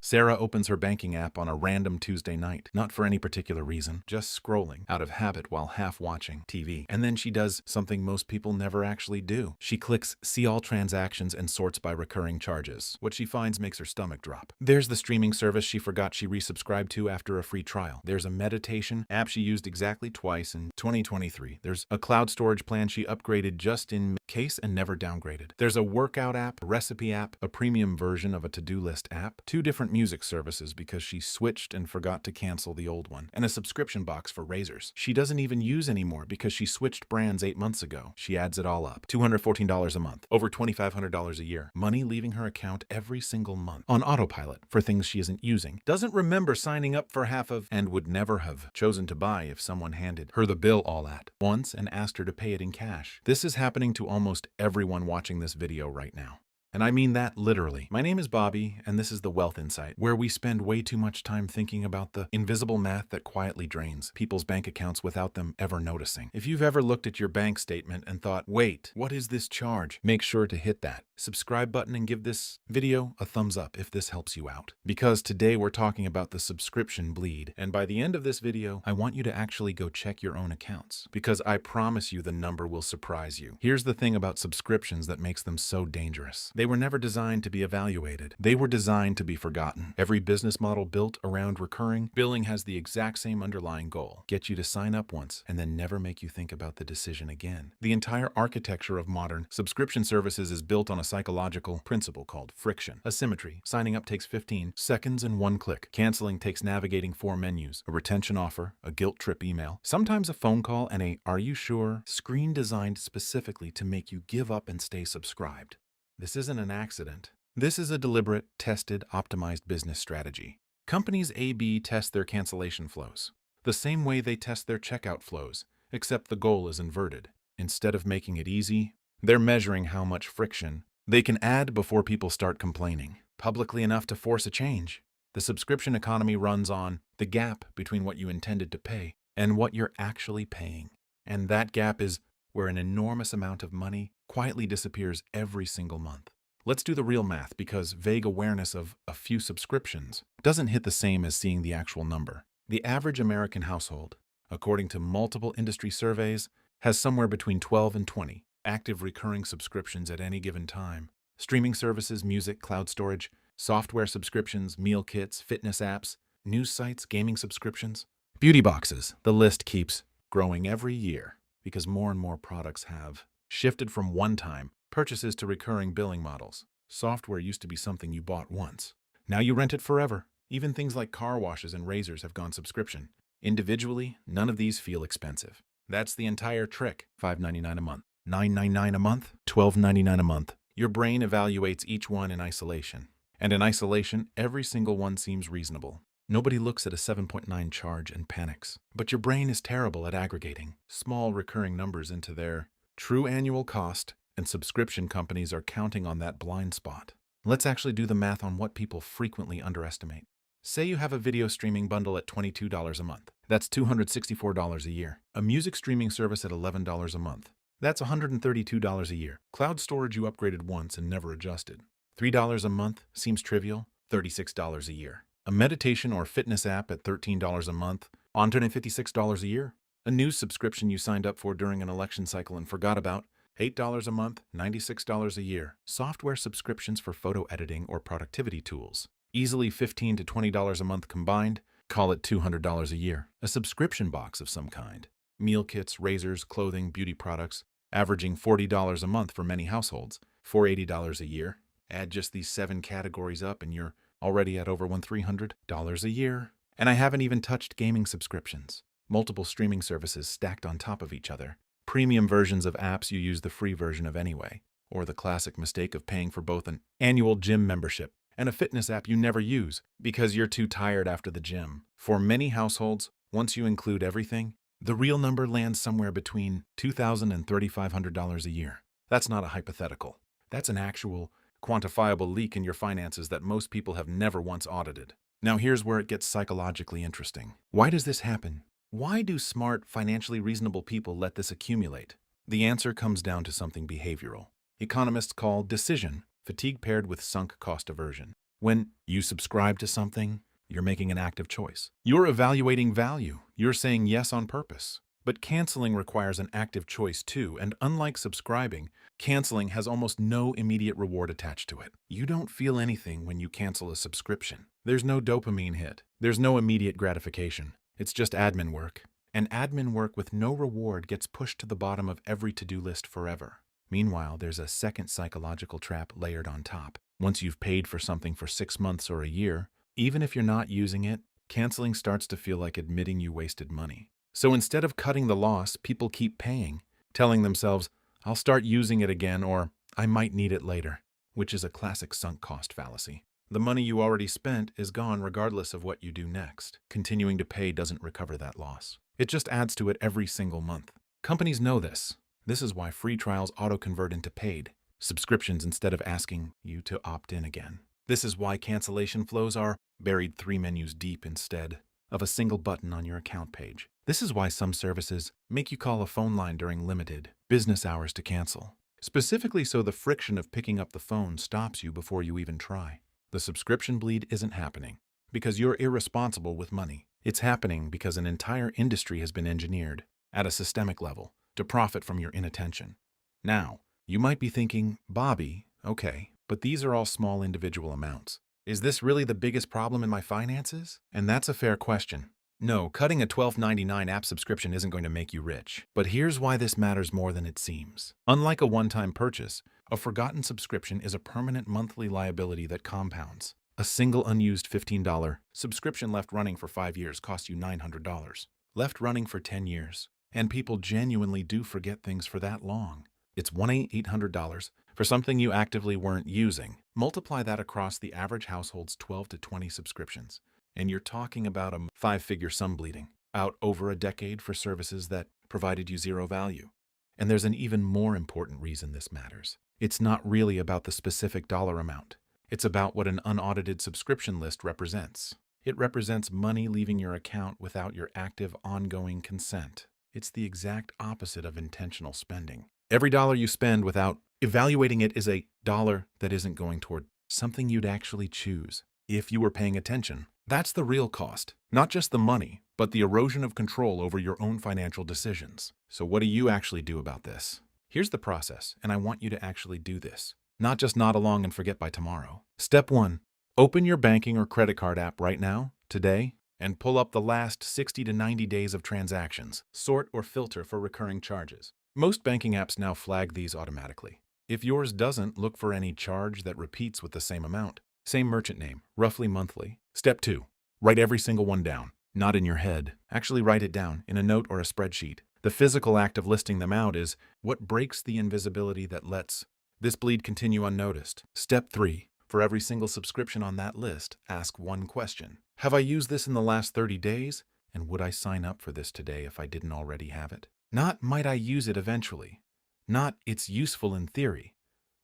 Sarah opens her banking app on a random Tuesday night, not for any particular reason, just scrolling out of habit while half watching TV. And then she does something most people never actually do. She clicks See All Transactions and sorts by recurring charges. What she finds makes her stomach drop. There's the streaming service she forgot she resubscribed to after a free trial. There's a meditation app she used exactly twice in 2023. There's a cloud storage plan she upgraded just in case and never downgraded. There's a workout app, a recipe app, a premium version of a to-do list app, 2 different music services because she switched and forgot to cancel the old one, and a subscription box for razors she doesn't even use anymore because she switched brands 8 months ago. She adds it all up. $214 a month, over $2,500 a year. Money leaving her account every single month on autopilot for things she isn't using. Doesn't remember signing up for half of, and would never have chosen to buy if someone handed her the bill all at once and asked her to pay it in cash. This is happening to almost everyone watching this video right now. And I mean that literally. My name is Bobby, and this is the Wealth Insight, where we spend way too much time thinking about the invisible math that quietly drains people's bank accounts without them ever noticing. If you've ever looked at your bank statement and thought, wait, what is this charge? Make sure to hit that subscribe button and give this video a thumbs up if this helps you out. Because today we're talking about the subscription bleed, and by the end of this video, I want you to actually go check your own accounts, because I promise you the number will surprise you. Here's the thing about subscriptions that makes them so dangerous. They were never designed to be evaluated. They were designed to be forgotten. Every business model built around recurring billing has the exact same underlying goal: get you to sign up once and then never make you think about the decision again. The entire architecture of modern subscription services is built on a psychological principle called friction. Asymmetry. Signing up takes 15 seconds and 1 click. Canceling takes navigating 4 menus, a retention offer, a guilt trip email, sometimes a phone call, and a "are you sure" screen designed specifically to make you give up and stay subscribed. This isn't an accident. This is a deliberate, tested, optimized business strategy. Companies A/B test their cancellation flows the same way they test their checkout flows, except the goal is inverted. Instead of making it easy, they're measuring how much friction they can add before people start complaining publicly enough to force a change. The subscription economy runs on the gap between what you intended to pay and what you're actually paying. And that gap is where an enormous amount of money quietly disappears every single month. Let's do the real math, because vague awareness of a few subscriptions doesn't hit the same as seeing the actual number. The average American household, according to multiple industry surveys, has somewhere between 12 and 20 active recurring subscriptions at any given time. Streaming services, music, cloud storage, software subscriptions, meal kits, fitness apps, news sites, gaming subscriptions, beauty boxes. The list keeps growing every year because more and more products have shifted from one-time purchases to recurring billing models. Software used to be something you bought once. Now you rent it forever. Even things like car washes and razors have gone subscription. Individually, none of these feel expensive. That's the entire trick. $5.99 a month, $9.99 a month, $12.99 a month. Your brain evaluates each one in isolation. And in isolation, every single one seems reasonable. Nobody looks at a 7.9 charge and panics. But your brain is terrible at aggregating small recurring numbers into their true annual cost, and subscription companies are counting on that blind spot. Let's actually do the math on what people frequently underestimate. Say you have a video streaming bundle at $22 a month. That's $264 a year. A music streaming service at $11 a month. That's $132 a year. Cloud storage you upgraded once and never adjusted. $3 a month seems trivial. $36 a year. A meditation or fitness app at $13 a month. $156 a year. A news subscription you signed up for during an election cycle and forgot about. $8 a month, $96 a year. Software subscriptions for photo editing or productivity tools. Easily $15 to $20 a month combined. Call it $200 a year. A subscription box of some kind. Meal kits, razors, clothing, beauty products, averaging $40 a month for many households. $480 a year. Add just these 7 categories up and you're already at over $300 a year. And I haven't even touched gaming subscriptions. Multiple streaming services stacked on top of each other. Premium versions of apps you use the free version of anyway. Or the classic mistake of paying for both an annual gym membership and a fitness app you never use because you're too tired after the gym. For many households, once you include everything, the real number lands somewhere between $2,000 and $3,500 a year. That's not a hypothetical. That's an actual, quantifiable leak in your finances that most people have never once audited. Now here's where it gets psychologically interesting. Why does this happen? Why do smart, financially reasonable people let this accumulate? The answer comes down to something behavioral. Economists call decision fatigue paired with sunk cost aversion. When you subscribe to something, you're making an active choice. You're evaluating value. You're saying yes on purpose. But canceling requires an active choice too, and unlike subscribing, canceling has almost no immediate reward attached to it. You don't feel anything when you cancel a subscription. There's no dopamine hit. There's no immediate gratification. It's just admin work. And admin work with no reward gets pushed to the bottom of every to-do list forever. Meanwhile, there's a second psychological trap layered on top. Once you've paid for something for 6 months or a year, even if you're not using it, canceling starts to feel like admitting you wasted money. So instead of cutting the loss, people keep paying, telling themselves, I'll start using it again, or I might need it later, which is a classic sunk cost fallacy. The money you already spent is gone regardless of what you do next. Continuing to pay doesn't recover that loss. It just adds to it every single month. Companies know this. This is why free trials auto-convert into paid subscriptions instead of asking you to opt in again. This is why cancellation flows are buried 3 menus deep instead of a single button on your account page. This is why some services make you call a phone line during limited business hours to cancel, specifically so the friction of picking up the phone stops you before you even try. The subscription bleed isn't happening because you're irresponsible with money. It's happening because an entire industry has been engineered at a systemic level to profit from your inattention. Now, you might be thinking, Bobby, okay, but these are all small individual amounts. Is this really the biggest problem in my finances? And that's a fair question. No, cutting a $12.99 app subscription isn't going to make you rich. But here's why this matters more than it seems. Unlike a one-time purchase, a forgotten subscription is a permanent monthly liability that compounds. A single unused $15 subscription left running for 5 years costs you $900. Left running for 10 years. And people genuinely do forget things for that long. It's $1,800 for something you actively weren't using. Multiply that across the average household's 12 to 20 subscriptions, and you're talking about a 5-figure sum bleeding out over a decade for services that provided you zero value. And there's an even more important reason this matters. It's not really about the specific dollar amount. It's about what an unaudited subscription list represents. It represents money leaving your account without your active, ongoing consent. It's the exact opposite of intentional spending. Every dollar you spend without evaluating it is a dollar that isn't going toward something you'd actually choose if you were paying attention. That's the real cost, not just the money, but the erosion of control over your own financial decisions. So what do you actually do about this? Here's the process, and I want you to actually do this, not just nod along and forget by tomorrow. Step 1, open your banking or credit card app right now, today, and pull up the last 60 to 90 days of transactions. Sort or filter for recurring charges. Most banking apps now flag these automatically. If yours doesn't, look for any charge that repeats with the same amount. Same merchant name, roughly monthly. Step 2, write every single one down. Not in your head. Actually write it down in a note or a spreadsheet. The physical act of listing them out is what breaks the invisibility that lets this bleed continue unnoticed. Step 3, for every single subscription on that list, ask one question. Have I used this in the last 30 days? And would I sign up for this today if I didn't already have it? Not, might I use it eventually? Not, it's useful in theory.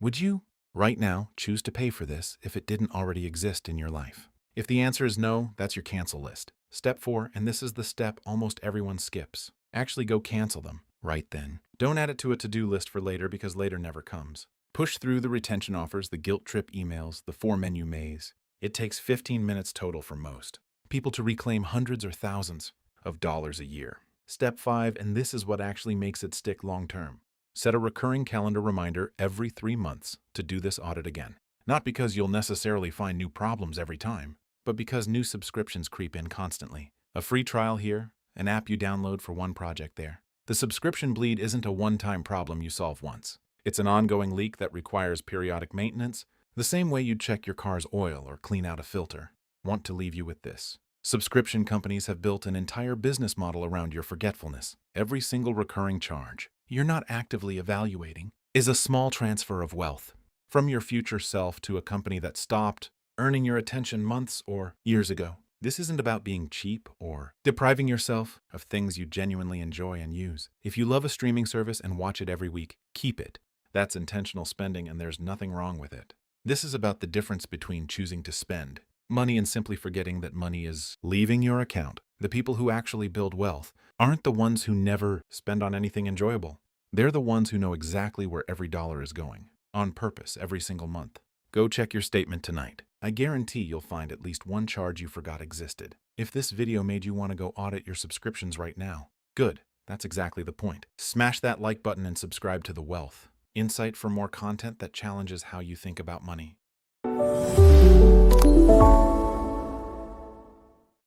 Would you, right now, choose to pay for this if it didn't already exist in your life? If the answer is no, that's your cancel list. Step 4, and this is the step almost everyone skips. Actually go cancel them, right then. Don't add it to a to-do list for later because later never comes. Push through the retention offers, the guilt trip emails, the 4-menu maze. It takes 15 minutes total for most people to reclaim hundreds or thousands of dollars a year. Step 5, and this is what actually makes it stick long-term. Set a recurring calendar reminder every 3 months to do this audit again. Not because you'll necessarily find new problems every time, but because new subscriptions creep in constantly. A free trial here, an app you download for one project there. The subscription bleed isn't a one-time problem you solve once. It's an ongoing leak that requires periodic maintenance, the same way you'd check your car's oil or clean out a filter. Want to leave you with this. Subscription companies have built an entire business model around your forgetfulness. Every single recurring charge you're not actively evaluating is a small transfer of wealth from your future self to a company that stopped earning your attention months or years ago. This isn't about being cheap or depriving yourself of things you genuinely enjoy and use. If you love a streaming service and watch it every week, keep it. That's intentional spending and there's nothing wrong with it. This is about the difference between choosing to spend money and simply forgetting that money is leaving your account. The people who actually build wealth aren't the ones who never spend on anything enjoyable. They're the ones who know exactly where every dollar is going, on purpose every single month. Go check your statement tonight. I guarantee you'll find at least one charge you forgot existed. If this video made you want to go audit your subscriptions right now, good. That's exactly the point. Smash that like button and subscribe to The Wealth Insight for more content that challenges how you think about money.